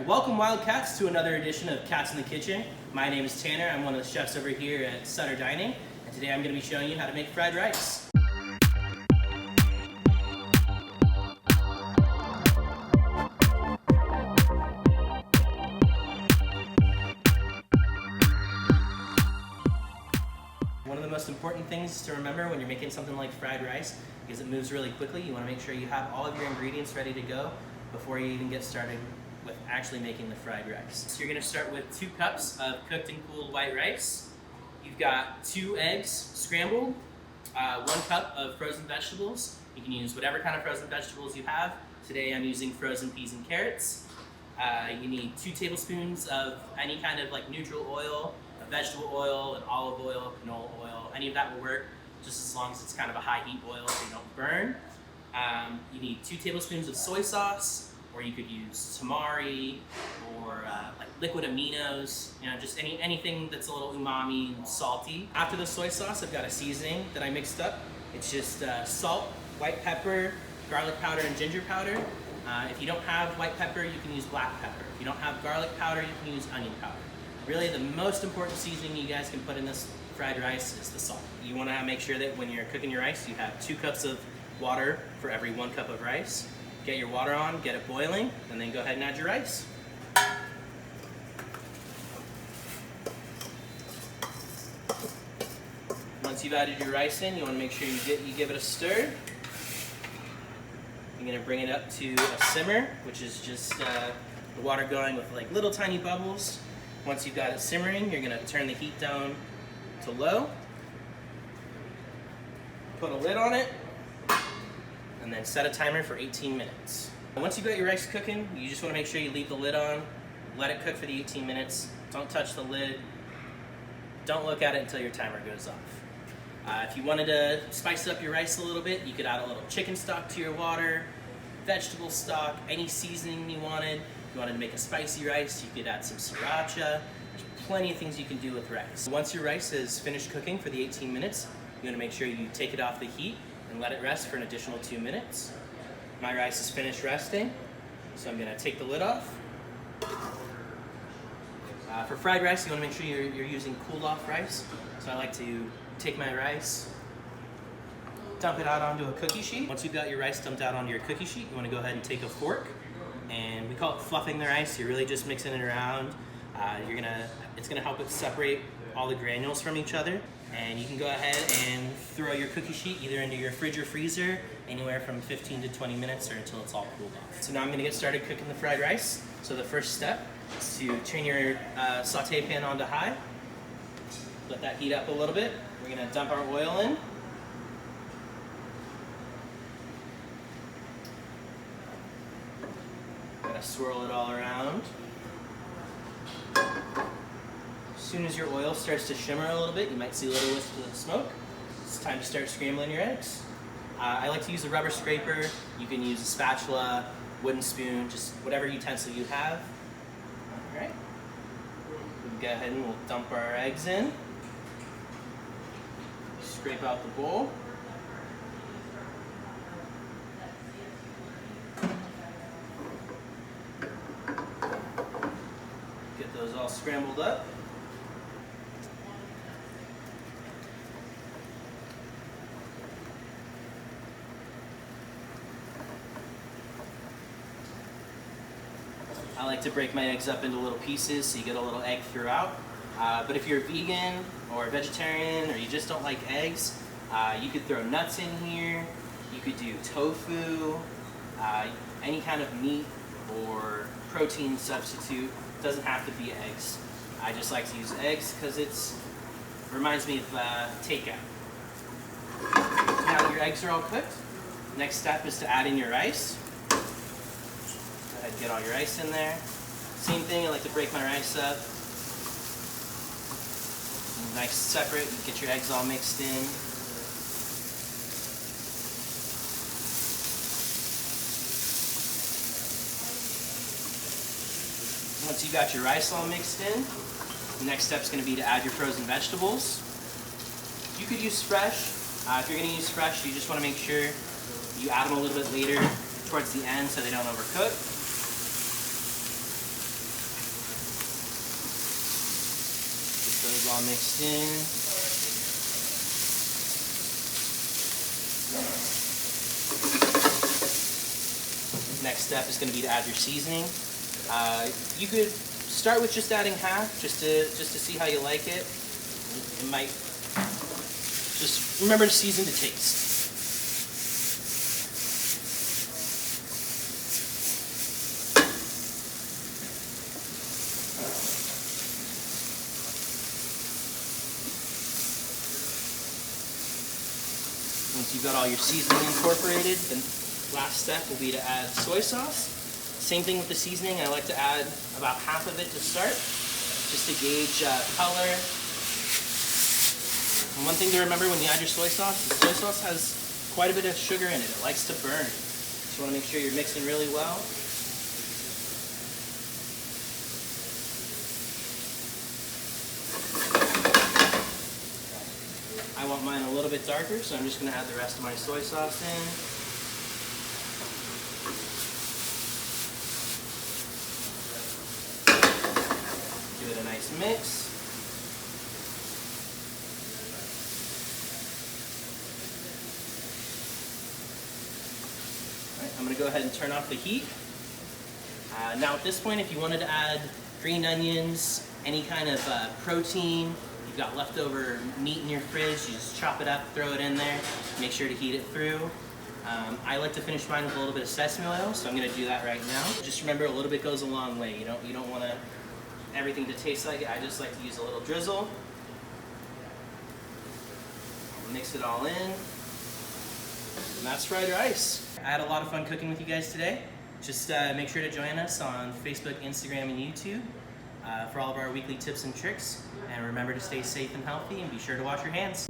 Welcome Wildcats to another edition of Cats in the Kitchen. My name is Tanner. I'm one of the chefs over here at Sutter Dining, and today I'm going to be showing you how to make fried rice. One of the most important things to remember when you're making something like fried rice, because it moves really quickly, you want to make sure you have all of your ingredients ready to go before you even get started with actually making the fried rice. So you're going to start with 2 cups of cooked and cooled white rice. You've got 2 eggs scrambled, 1 cup of frozen vegetables. You can use whatever kind of frozen vegetables you have. Today I'm using frozen peas and carrots. You need 2 tablespoons of any kind of like neutral oil, vegetable oil, an olive oil, canola oil. Any of that will work, just as long as it's kind of a high heat oil so you don't burn. You need 2 tablespoons of soy sauce, or you could use tamari or like liquid aminos, just anything that's a little umami and salty. After the soy sauce, I've got a seasoning that I mixed up. It's just salt, white pepper, garlic powder, and ginger powder. If you don't have white pepper, you can use black pepper. If you don't have garlic powder, you can use onion powder. Really, the most important seasoning you guys can put in this fried rice is the salt. You want to make sure that when you're cooking your rice, you have 2 cups of water for every 1 cup of rice. Get your water on, get it boiling, and then go ahead and add your rice. Once you've added your rice in, you want to make sure you give it a stir. You're going to bring it up to a simmer, which is just the water going with like little tiny bubbles. Once you've got it simmering, you're going to turn the heat down to low. Put a lid on it, and then set a timer for 18 minutes. Once you've got your rice cooking, you just want to make sure you leave the lid on, let it cook for the 18 minutes, don't touch the lid, don't look at it until your timer goes off. If you wanted to spice up your rice a little bit, you could add a little chicken stock to your water, vegetable stock, any seasoning you wanted. If you wanted to make a spicy rice, you could add some sriracha. There's plenty of things you can do with rice. Once your rice is finished cooking for the 18 minutes, you want to make sure you take it off the heat and let it rest for an additional 2 minutes. My rice is finished resting, so I'm going to take the lid off. For fried rice, you want to make sure you're using cooled off rice. So I like to take my rice, dump it out onto a cookie sheet. Once you've got your rice dumped out onto your cookie sheet, you want to go ahead and take a fork, and we call it fluffing the rice. You're really just mixing it around. It's gonna help it separate all the granules from each other. And you can go ahead and throw your cookie sheet either into your fridge or freezer, anywhere from 15 to 20 minutes or until it's all cooled off. So now I'm gonna get started cooking the fried rice. So the first step is to turn your saute pan onto high. Let that heat up a little bit. We're gonna dump our oil in. Gotta swirl it all around. As soon as your oil starts to shimmer a little bit, you might see a little wisp of smoke. It's time to start scrambling your eggs. I like to use a rubber scraper. You can use a spatula, wooden spoon, just whatever utensil you have. All right. We'll go ahead and we'll dump our eggs in. Scrape out the bowl. Get those all scrambled up. I like to break my eggs up into little pieces so you get a little egg throughout. But if you're vegan or vegetarian or you just don't like eggs, you could throw nuts in here. You could do tofu, any kind of meat or protein substitute. It doesn't have to be eggs. I just like to use eggs because it reminds me of takeout. So now that your eggs are all cooked, next step is to add in your rice. Go ahead and get all your rice in there. Same thing, I like to break my rice up. Nice separate, you get your eggs all mixed in. Once you got your rice all mixed in, the next step is going to be to add your frozen vegetables. You could use fresh. If you're going to use fresh, you just want to make sure you add them a little bit later towards the end so they don't overcook. those all mixed in. Next step is going to be to add your seasoning. You could start with just adding half, just to see how you like it. It might just remember to season to taste. Once you've got all your seasoning incorporated, the last step will be to add soy sauce. Same thing with the seasoning. I like to add about half of it to start, just to gauge color. And one thing to remember when you add your soy sauce, the soy sauce has quite a bit of sugar in it. It likes to burn. So you want to make sure you're mixing really well. I want mine a little bit darker, so I'm just going to add the rest of my soy sauce in. Give it a nice mix. All right, I'm going to go ahead and turn off the heat. Now at this point, if you wanted to add green onions, any kind of protein, you've got leftover meat in your fridge, you just chop it up, throw it in there, make sure to heat it through. I like to finish mine with a little bit of sesame oil, so I'm going to do that right now. Just remember, a little bit goes a long way. You don't want everything to taste like it. I just like to use a little drizzle. Mix it all in. And that's fried rice. I had a lot of fun cooking with you guys today. Just make sure to join us on Facebook, Instagram, and YouTube for all of our weekly tips and tricks. And remember to stay safe and healthy, and be sure to wash your hands.